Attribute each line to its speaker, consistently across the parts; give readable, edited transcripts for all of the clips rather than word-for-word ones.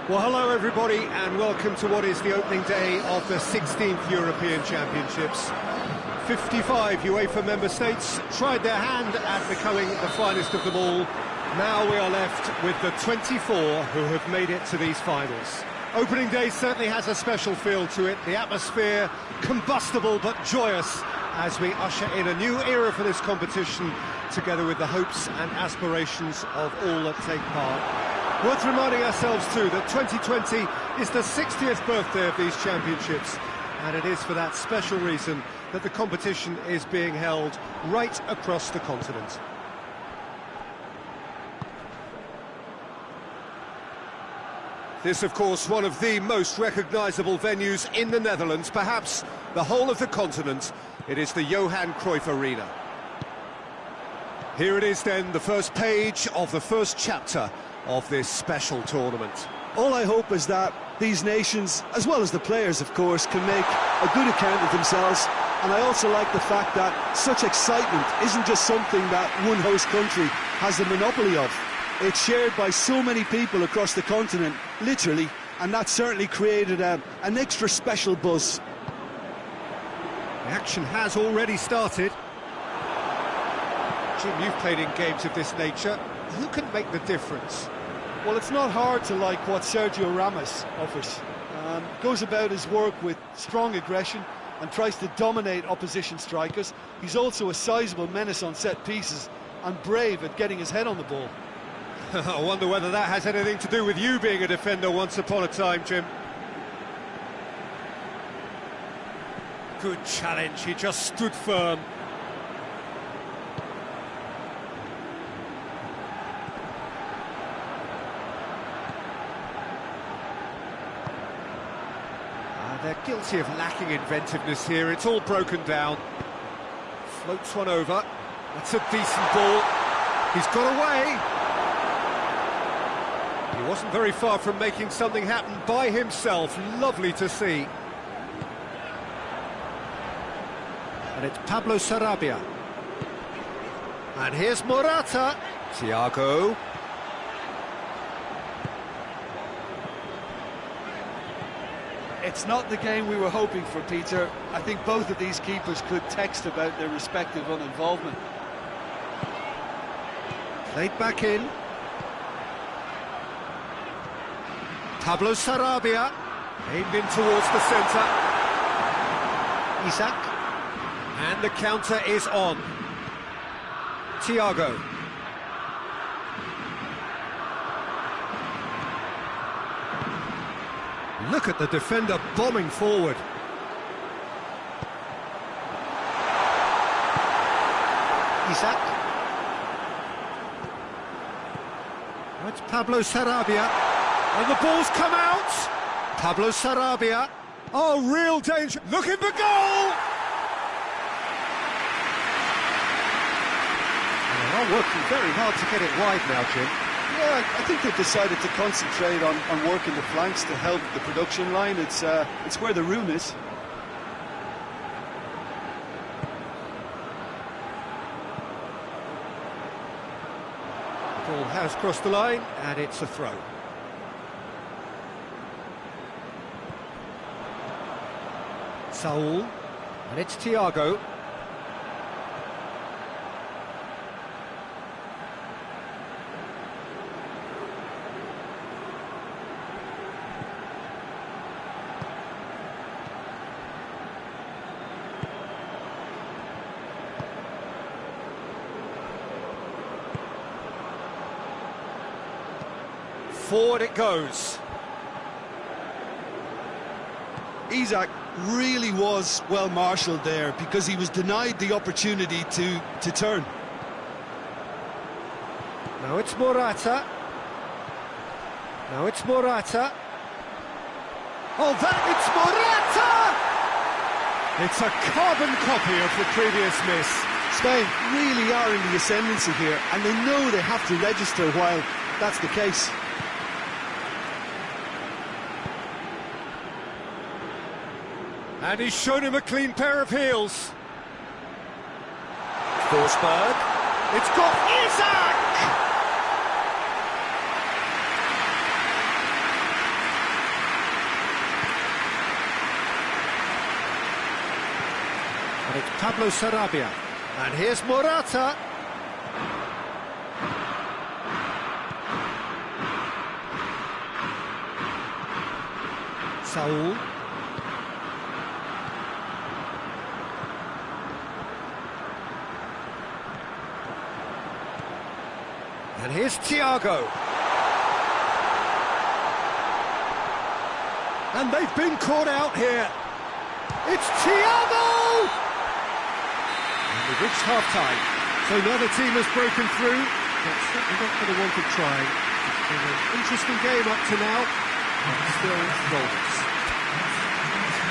Speaker 1: Well, hello everybody, and welcome to what is the opening day of the 16th European Championships. 55 UEFA member states tried their hand at becoming the finest of them all. Now we are left with the 24 who have made it to these finals. Opening day certainly has a special feel to it. The atmosphere, combustible but joyous, as we usher in a new era for this competition, together with the hopes and aspirations of all that take part. Worth reminding ourselves too that 2020 is the 60th birthday of these championships, and it is for that special reason that the competition is being held right across the continent. This, of course, one of the most recognisable venues in the Netherlands, perhaps the whole of the continent. It is the Johan Cruyff Arena. Here it is then, the first page of the first chapter of this special tournament.
Speaker 2: All I hope is that these nations, as well as the players of course, can make a good account of themselves, and I also like the fact that such excitement isn't just something that one host country has the monopoly of. It's shared by so many people across the continent, literally, and that certainly created an extra special buzz.
Speaker 1: The action has already started. Jim, you've played in games of this nature. Who can make the difference?
Speaker 2: Well, it's not hard to like what Sergio Ramos offers. Goes about his work with strong aggression and tries to dominate opposition strikers. He's also a sizable menace on set pieces and brave at getting his head on the ball.
Speaker 1: I wonder whether that has anything to do with you being a defender once upon a time, Jim. Good challenge, he just stood firm. They're guilty of lacking inventiveness here. It's all broken down. Floats one over. That's a decent ball. He's got away. He wasn't very far from making something happen by himself. Lovely to see. And it's Pablo Sarabia. And here's Morata. Thiago.
Speaker 2: It's not the game we were hoping for, Peter. I think both of these keepers could text about their respective uninvolvement.
Speaker 1: Played back in. Pablo Sarabia, aimed in towards the centre. Isak. And the counter is on. Thiago. Look at the defender bombing forward. Isak. Oh, it's Pablo Sarabia. And the ball's come out. Pablo Sarabia. Oh, real danger. Looking for goal. And they are working very hard to get it wide now, Jim.
Speaker 2: Yeah, I think they've decided to concentrate on working the flanks to help the production line. It's where the room is.
Speaker 1: Ball has crossed the line, and it's a throw. Saul, and it's Thiago. Forward it goes.
Speaker 2: Isak really was well marshalled there because he was denied the opportunity to turn.
Speaker 1: Now it's Morata. Now it's Morata. Oh, it's Morata! It's a carbon copy of the previous miss.
Speaker 2: Spain really are in the ascendancy here, and they know they have to register while that's the case.
Speaker 1: And he's shown him a clean pair of heels.
Speaker 3: Forsberg.
Speaker 1: It's got Isak! And it's Pablo Sarabia. And here's Morata. Saul. And here's Thiago. And they've been caught out here. It's Thiago! And we've reached half-time. So now the team has broken through. It's certainly not going to want to try. It's been an interesting game up to now. And still goals.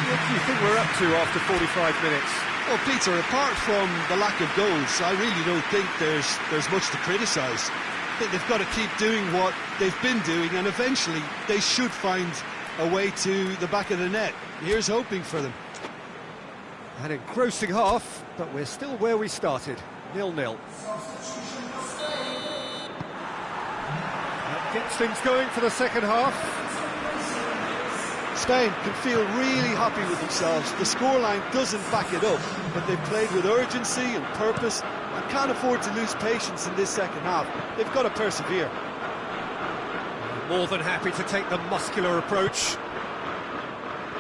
Speaker 1: What do you think we're up to after 45 minutes?
Speaker 2: Well, Peter, apart from the lack of goals, I really don't think there's much to criticise. I think they've got to keep doing what they've been doing, and eventually they should find a way to the back of the net. Here's hoping for them.
Speaker 1: An engrossing half, but we're still where we started, 0-0. That gets things going for the second half.
Speaker 2: Spain can feel really happy with themselves. The scoreline doesn't back it up, but they've played with urgency and purpose and can't afford to lose patience in this second half. They've got to persevere.
Speaker 1: More than happy to take the muscular approach.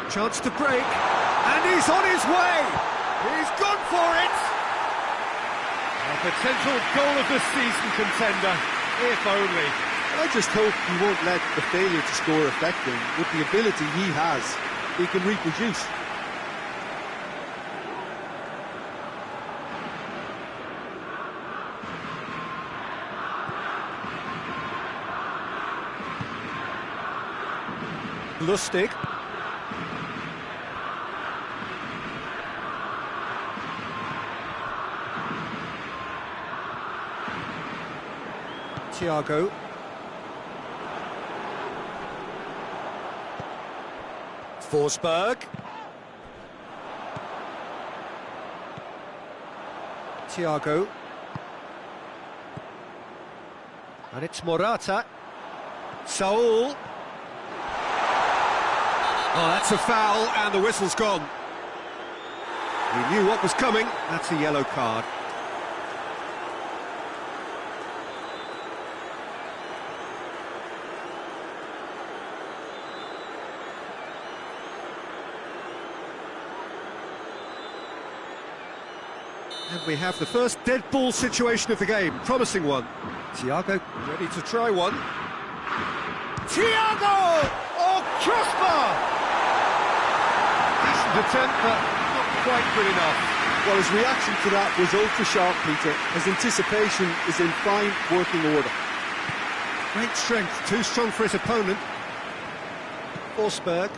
Speaker 1: Chance to break, and he's on his way! He's gone for it! A potential goal of the season contender, if only.
Speaker 2: I just hope he won't let the failure to score affect him. With the ability he has, he can reproduce.
Speaker 1: Lustig. Thiago. Forsberg. Thiago. And it's Morata. Saul. Oh, that's a foul, and the whistle's gone. He knew what was coming. That's a yellow card. And we have the first dead ball situation of the game. Promising one. Thiago ready to try one. Thiago! Oh, crossbar! Decent attempt, but not quite good enough.
Speaker 2: Well, his reaction to that was ultra-sharp, Peter. His anticipation is in fine working order.
Speaker 1: Great strength, too strong for his opponent. Forsberg.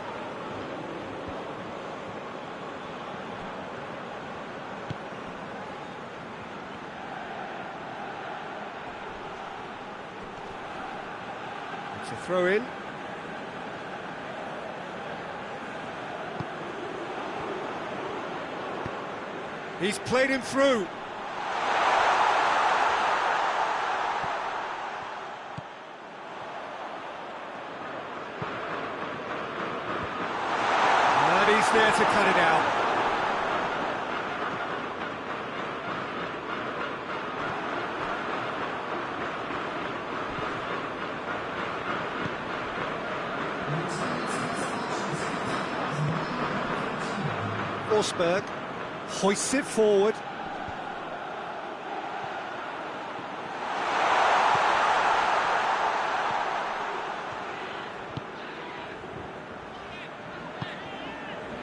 Speaker 1: It's a throw-in. He's played him through. And he's there to cut it out. Forsberg hoists it forward.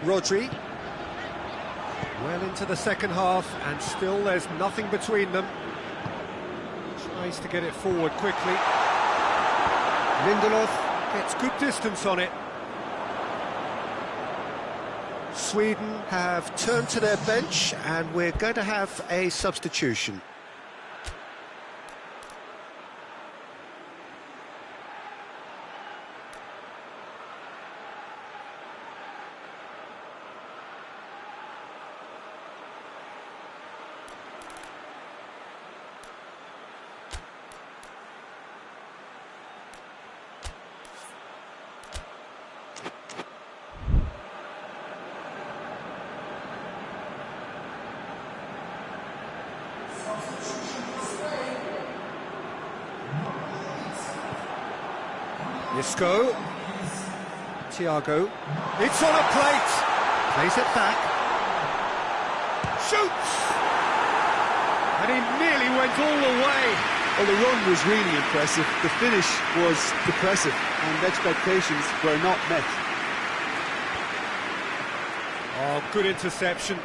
Speaker 1: Rodri. Well into the second half, and still there's nothing between them. Tries to get it forward quickly. Lindelof gets good distance on it. Sweden have turned to their bench, and we're going to have a substitution. Isco. Thiago. It's on a plate. Plays it back. Shoots! And he nearly went all the way.
Speaker 2: Well, the run was really impressive. The finish was depressive, and expectations were not met.
Speaker 1: Oh, good interception.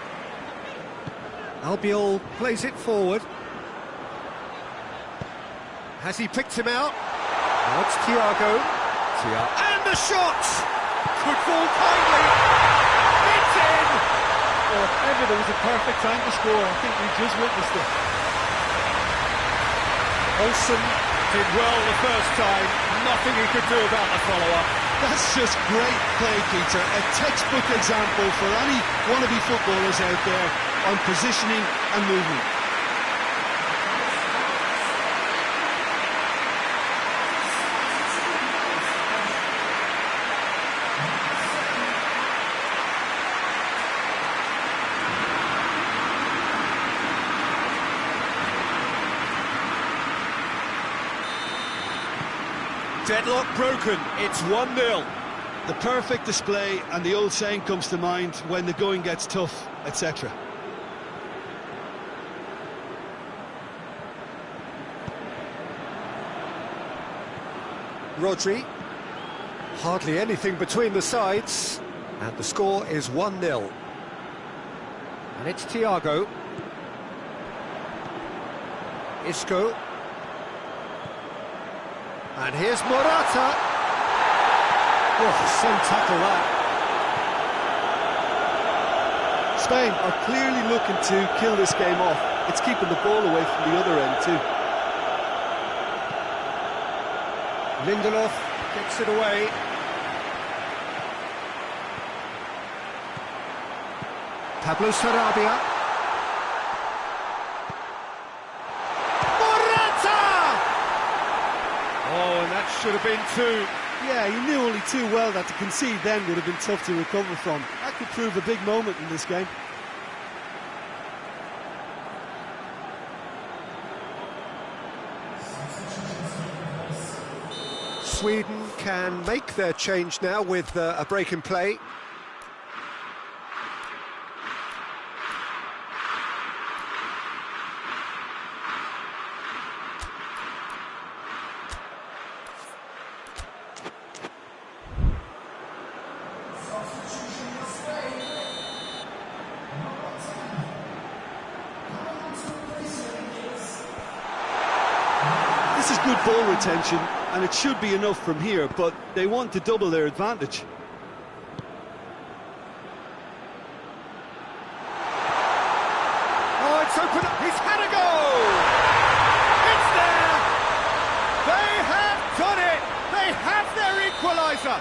Speaker 1: Albiol plays it forward. Has he picked him out? Now it's Thiago. And the shot! Could fall kindly. It's in!
Speaker 3: Well, if ever there was a perfect time to score, I think we just witnessed it.
Speaker 1: Olsen did well the first time. Nothing he could do about the follow-up.
Speaker 2: That's just great play, Peter. A textbook example for any wannabe footballers out there on positioning and movement.
Speaker 1: Deadlock broken, it's 1-0.
Speaker 2: The perfect display, and the old saying comes to mind, when the going gets tough, etc.
Speaker 1: Rodri. Hardly anything between the sides. And the score is 1-0. And it's Thiago. Isco. And here's Morata. Oh, some tackle that.
Speaker 2: Spain are clearly looking to kill this game off. It's keeping the ball away from the other end too.
Speaker 1: Lindelof gets it away. Pablo Sarabia. Oh, and that should have been two.
Speaker 2: Yeah, he knew only too well that to concede then would have been tough to recover from. That could prove a big moment in this game.
Speaker 1: Sweden can make their change now with a break in play.
Speaker 2: This is good ball retention, and it should be enough from here, but they want to double their advantage.
Speaker 1: Oh, it's open up. He's had a go! It's there! They have done it! They have their equaliser!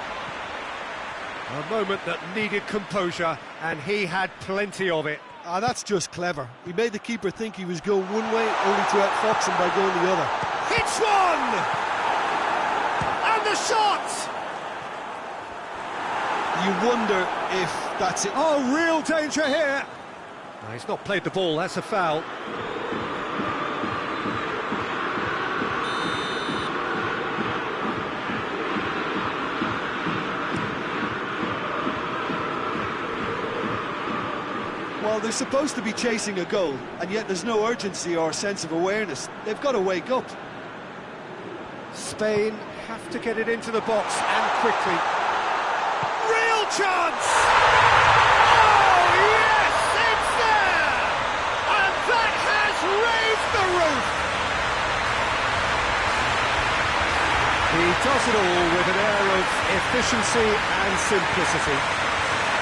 Speaker 1: A moment that needed composure, and he had plenty of it.
Speaker 2: Ah, that's just clever. He made the keeper think he was going one way, only to outfox him by going the other.
Speaker 1: Hits one! And the shot!
Speaker 2: You wonder if that's it.
Speaker 1: Oh, real danger here! No, he's not played the ball, that's a foul.
Speaker 2: Well, they're supposed to be chasing a goal, and yet there's no urgency or sense of awareness. They've got to wake up.
Speaker 1: Spain have to get it into the box, and quickly. Real chance! Oh, yes, it's there! And that has raised the roof! He does it all with an air of efficiency and simplicity.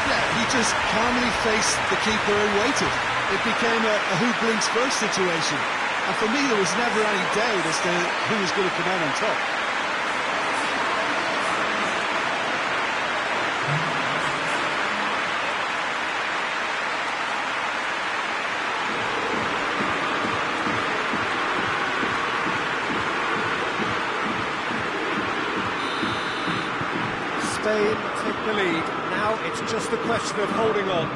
Speaker 2: Yeah, he just calmly faced the keeper and waited. It became a who blinks first situation. And for me, there was never any doubt as to who was going to come out on top.
Speaker 1: Spain take the lead. Now it's just a question of holding on.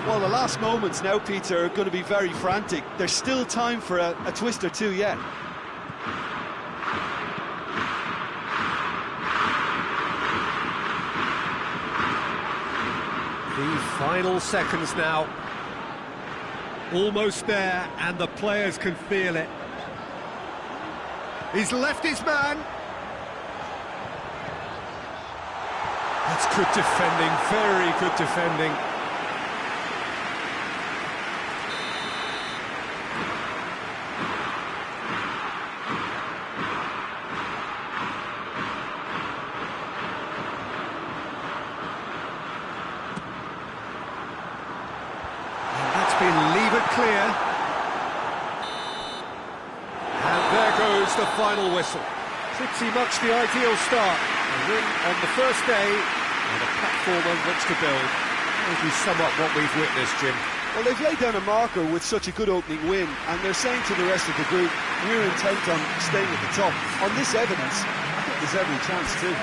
Speaker 2: Well, the last moments now, Peter, are going to be very frantic. There's still time for a twist or two yet.
Speaker 1: The final seconds now. Almost there, and the players can feel it. He's left his man. That's good defending, very good defending. Been levered clear, and there goes the final whistle. Pretty much the ideal start. A win on the first day, and a platform on which to build. How would you sum up what we've witnessed, Jim?
Speaker 2: Well, they've laid down a marker with such a good opening win, and they're saying to the rest of the group, we're intent on staying at the top. On this evidence, I think there's every chance too.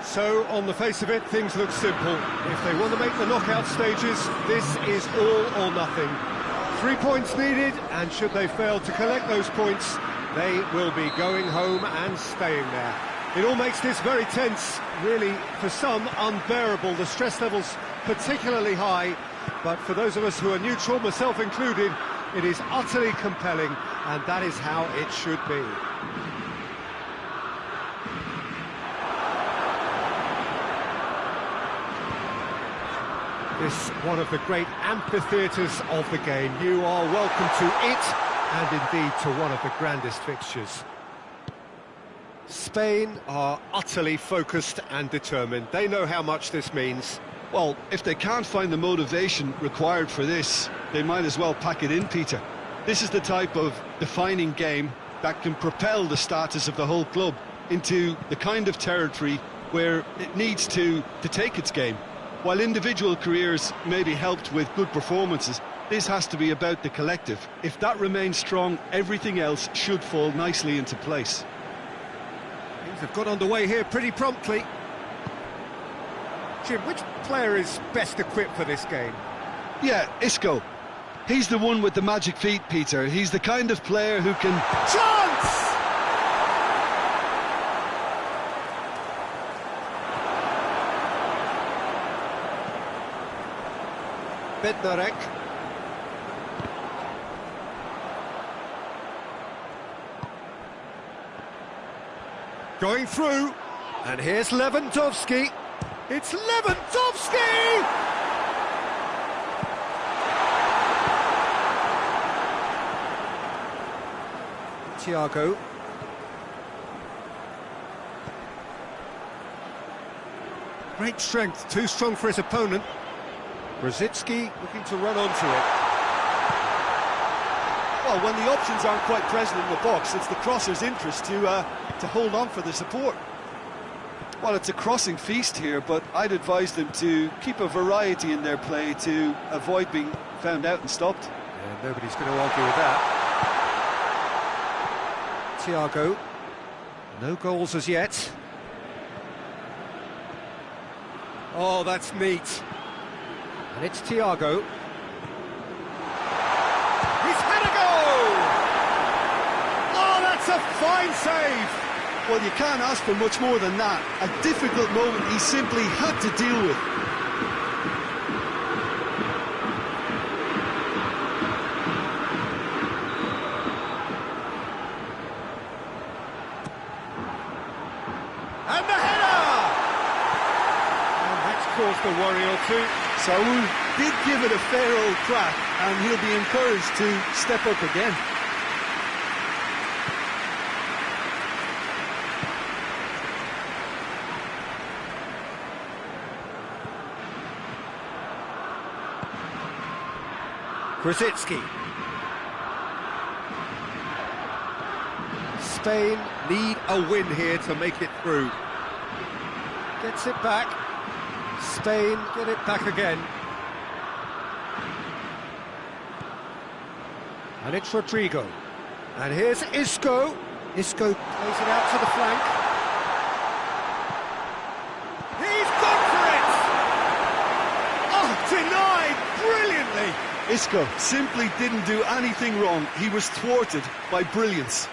Speaker 1: So, on the face of it, things look simple. If they want to make the knockout stages, this is all or nothing. 3 points needed, and should they fail to collect those points, they will be going home and staying there. It all makes this very tense, really, for some, unbearable. The stress levels particularly high, but for those of us who are neutral, myself included, it is utterly compelling, and that is how it should be. This one of the great amphitheatres of the game. You are welcome to it, and indeed to one of the grandest fixtures. Spain are utterly focused and determined. They know how much this means.
Speaker 2: Well, if they can't find the motivation required for this, they might as well pack it in, Peter. This is the type of defining game that can propel the status of the whole club into the kind of territory where it needs to take its game. While individual careers may be helped with good performances, this has to be about the collective. If that remains strong, everything else should fall nicely into place.
Speaker 1: Things have got underway here pretty promptly. Jim, which player is best equipped for this game?
Speaker 2: Yeah, Isco. He's the one with the magic feet, Peter. He's the kind of player who can...
Speaker 1: Chance! Bednarek. Going through, and here's Lewandowski. It's Lewandowski! Thiago. Great strength, too strong for his opponent. Brzezinski looking to run onto it.
Speaker 2: Well, when the options aren't quite present in the box, it's the crosser's interest to hold on for the support. Well, it's a crossing feast here, but I'd advise them to keep a variety in their play to avoid being found out and stopped.
Speaker 1: And nobody's going to argue with that. Thiago, no goals as yet. Oh, that's neat. And it's Thiago. He's had a goal! Oh, that's a fine save!
Speaker 2: Well, you can't ask for much more than that. A difficult moment he simply had to deal with.
Speaker 1: And the header! And that's caused a worry or two.
Speaker 2: Saul did give it a fair old crack, and he'll be encouraged to step up again.
Speaker 1: Krasicki. Spain need a win here to make it through. Gets it back. Spain get it back again. And it's Rodrigo. And here's Isco. Isco plays it out to the flank. He's gone for it! Oh, denied brilliantly!
Speaker 2: Isco simply didn't do anything wrong. He was thwarted by brilliance.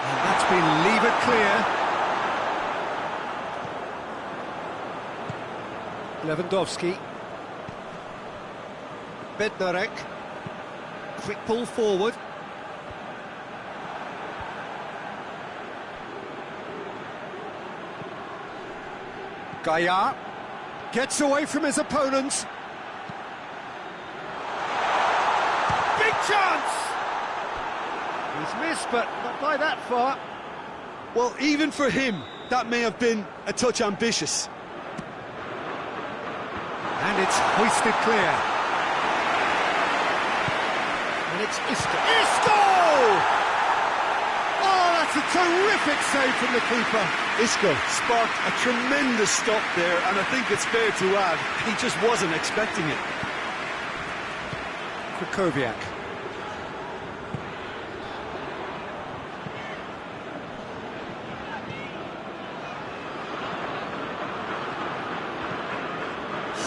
Speaker 1: And that's been levered clear. Lewandowski. Bednarek. Quick pull forward. Gaia gets away from his opponents. Big chance! He's missed, but not by that far.
Speaker 2: Well, even for him, that may have been a touch ambitious.
Speaker 1: And it's hoisted clear. And it's Isco. Isco! Oh, that's a terrific save from the keeper.
Speaker 2: Isco sparked a tremendous stop there, and I think it's fair to add, he just wasn't expecting it.
Speaker 1: Krychowiak.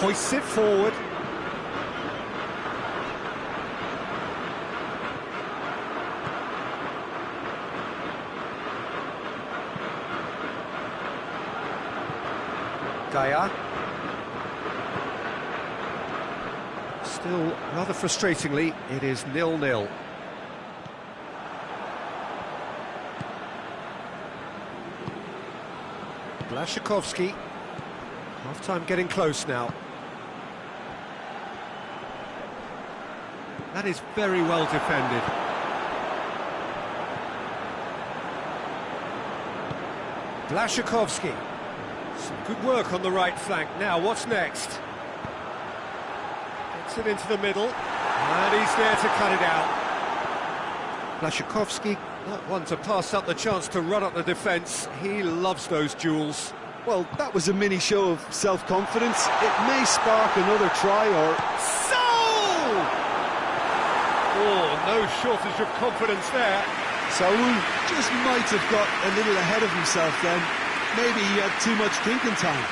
Speaker 1: Hoists it forward. Gaia. Still, rather frustratingly, it is 0-0. Blaszczykowski. Half-time getting close now. That is very well defended. Blaszczykowski. Some good work on the right flank. Now, what's next? Gets it into the middle, and he's there to cut it out. Blaszczykowski, not one to pass up the chance to run up the defence. He loves those duels.
Speaker 2: Well, that was a mini show of self-confidence. It may spark another try or...
Speaker 1: Soul! Oh, no shortage of confidence there.
Speaker 2: Saul just might have got a little ahead of himself then. Maybe he had too much drinking time.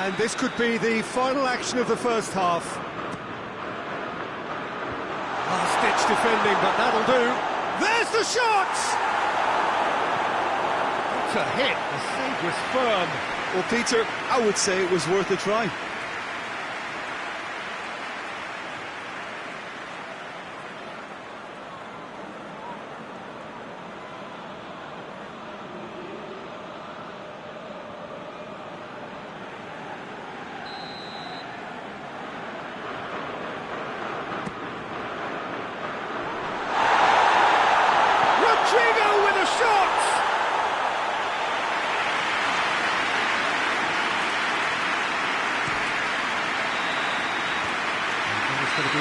Speaker 1: And this could be the final action of the first half. Last-ditch defending, but that'll do. There's the shot! What a hit, the save was firm.
Speaker 2: Well, Peter, I would say it was worth a try.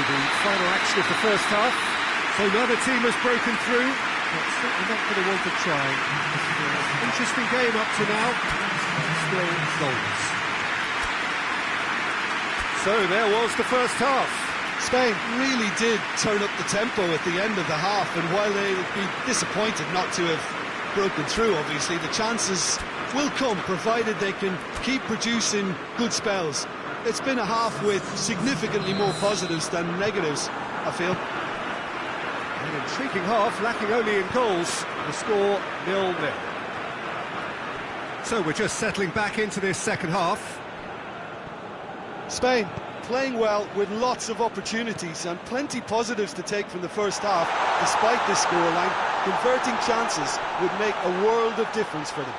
Speaker 1: be the final action of the first half. So neither team has broken through, but certainly not going to want to try. Interesting game up to now, still goals. So there was the first half.
Speaker 2: Spain really did turn up the tempo at the end of the half, and while they would be disappointed not to have broken through, obviously, the chances will come, provided they can keep producing good spells. It's been a half with significantly more positives than negatives, I feel.
Speaker 1: An intriguing half, lacking only in goals. The score 0-0. So we're just settling back into this second half.
Speaker 2: Spain playing well with lots of opportunities and plenty positives to take from the first half. Despite this scoreline, converting chances would make a world of difference for them.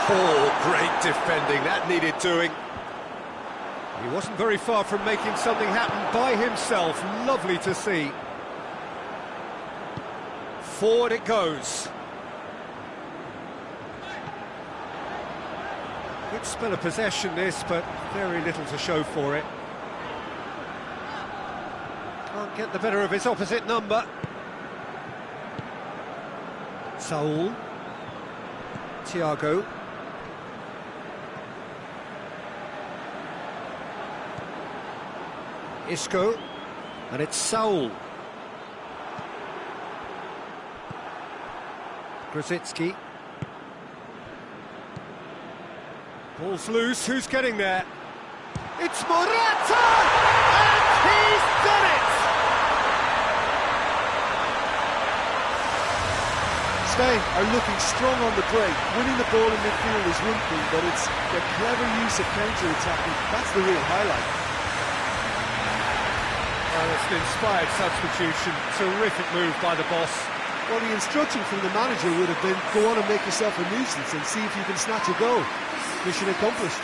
Speaker 1: Oh, great defending, that needed doing. He wasn't very far from making something happen by himself. Lovely to see. Forward it goes. Good spell of possession this, but very little to show for it. Can't get the better of his opposite number. Saul. Thiago. Isco. And it's Saul. Grosicki. Ball's loose, who's getting there? It's Morata! And he's done it!
Speaker 2: Spain are looking strong on the break. Winning the ball in midfield is one thing, but it's the clever use of counter-attacking. That's the real highlight.
Speaker 1: Well, it's an inspired substitution. Terrific move by the boss.
Speaker 2: Well, the instruction from the manager would have been, go on and make yourself a nuisance and see if you can snatch a goal. Mission accomplished.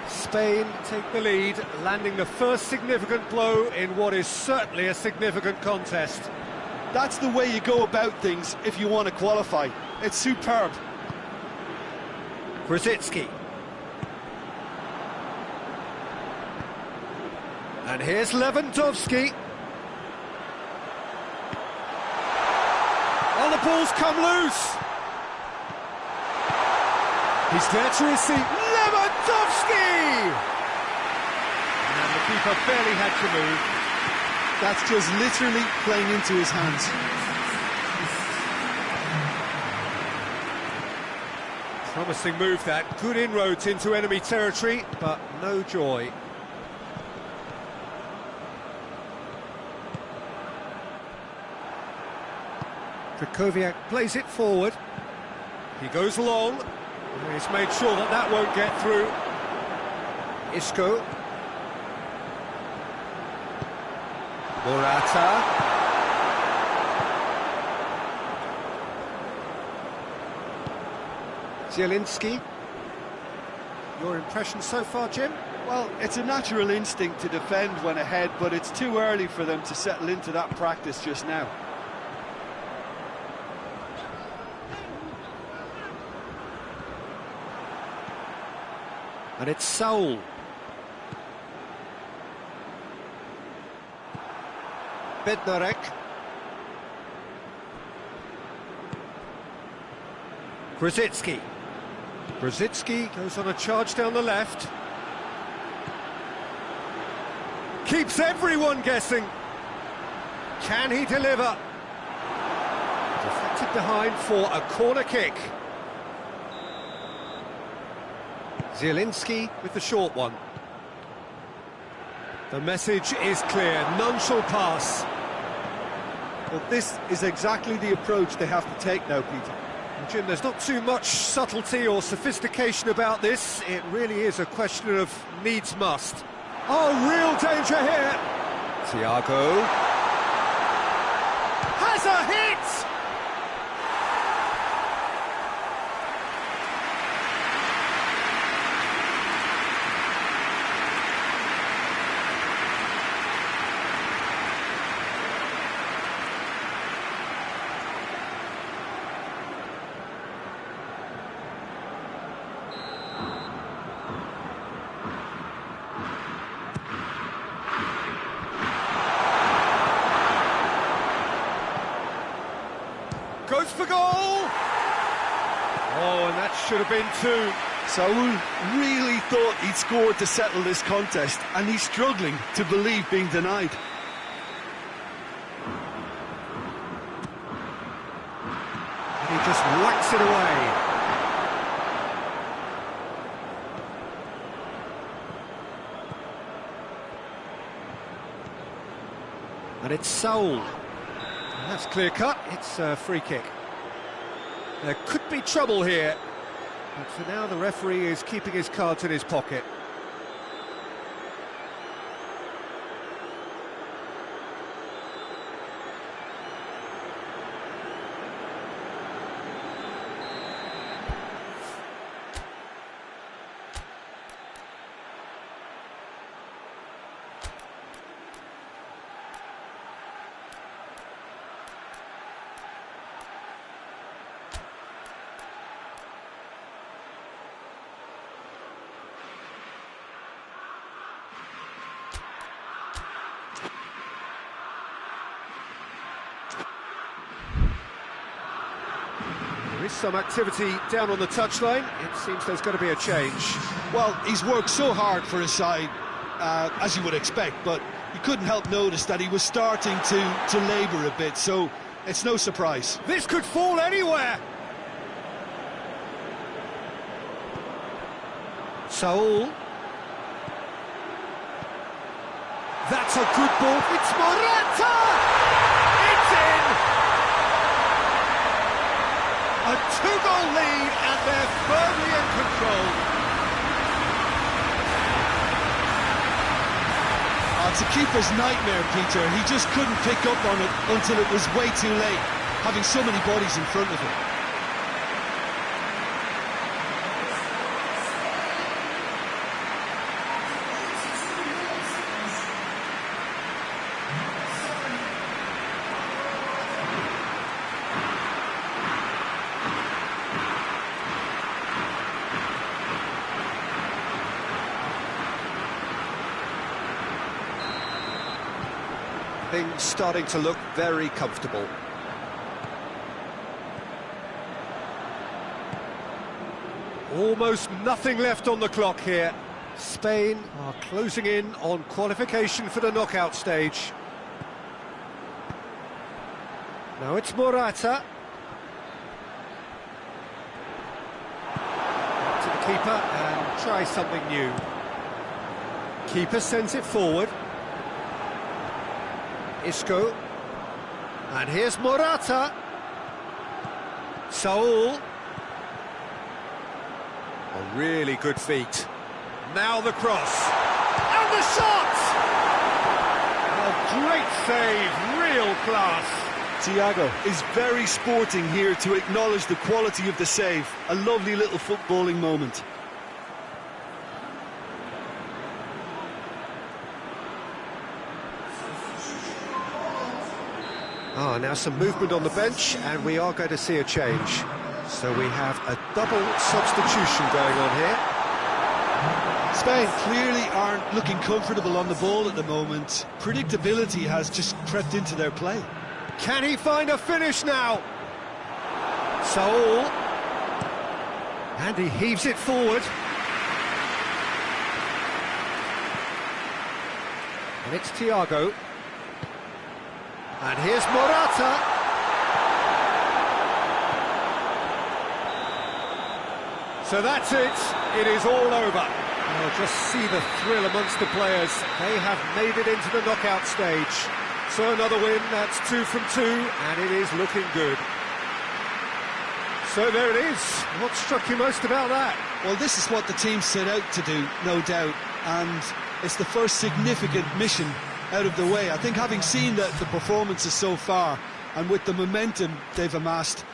Speaker 1: Spain take the lead, landing the first significant blow in what is certainly a significant contest.
Speaker 2: That's the way you go about things if you want to qualify. It's superb.
Speaker 1: Grosicki. And here's Lewandowski. Oh, the ball's come loose. He's there to receive. Lewandowski! And the keeper barely had to move.
Speaker 2: That's just literally playing into his hands.
Speaker 1: Promising move that. Good inroads into enemy territory, but no joy. Krychowiak plays it forward. He goes long. He's made sure that that won't get through. Isco. Morata. Zielinski. Your impression so far, Jim?
Speaker 2: Well, it's a natural instinct to defend when ahead, but it's too early for them to settle into that practice just now.
Speaker 1: And it's Saul. Bednarek. Grosicki. Grosicki goes on a charge down the left. Keeps everyone guessing. Can he deliver? Deflected behind for a corner kick. Zielinski with the short one. The message is clear, none shall pass.
Speaker 2: Well, this is exactly the approach they have to take now, Peter.
Speaker 1: And Jim, there's not too much subtlety or sophistication about this. It really is a question of needs must. Oh, real danger here. Thiago. Has a hit! Goes for goal! Oh, and that should have been two.
Speaker 2: Saul really thought he'd scored to settle this contest, and he's struggling to believe being denied.
Speaker 1: And he just whacks it away. And it's Saul. And that's clear cut, it's a free kick. There could be trouble here, but for now the referee is keeping his cards in his pocket. There is some activity down on the touchline. It seems there's going to be a change.
Speaker 2: Well, he's worked so hard for his side, as you would expect, but you couldn't help notice that he was starting to labour a bit, so it's no surprise.
Speaker 1: This could fall anywhere! Saul. That's a good ball. It's Morata! It's in! A two-goal lead, and they're firmly in control.
Speaker 2: It's a keeper's nightmare, Peter. He just couldn't pick up on it until it was way too late, having so many bodies in front of him.
Speaker 1: Things starting to look very comfortable. Almost nothing left on the clock here. Spain are closing in on qualification for the knockout stage. Now it's Morata. Back to the keeper and try something new. Keeper sends it forward. Isco, and here's Morata. Saul. A really good feat. Now the cross. And the shot! A great save, real class.
Speaker 2: Thiago is very sporting here to acknowledge the quality of the save. A lovely little footballing moment.
Speaker 1: Now some movement on the bench, and we are going to see a change. So we have a double substitution going on here.
Speaker 2: Spain clearly aren't looking comfortable on the ball at the moment. Predictability has just crept into their play.
Speaker 1: Can he find a finish now? Saul. And he heaves it forward. And it's Thiago. And here's Morata. So that's it. It is all over. Oh, just see the thrill amongst the players. They have made it into the knockout stage. So another win, that's 2 from 2, and it is looking good. So there it is. What struck you most about that?
Speaker 2: Well, this is what the team set out to do, no doubt, and it's the first significant mission out of the way. I think having seen the performances so far, and with the momentum they've amassed,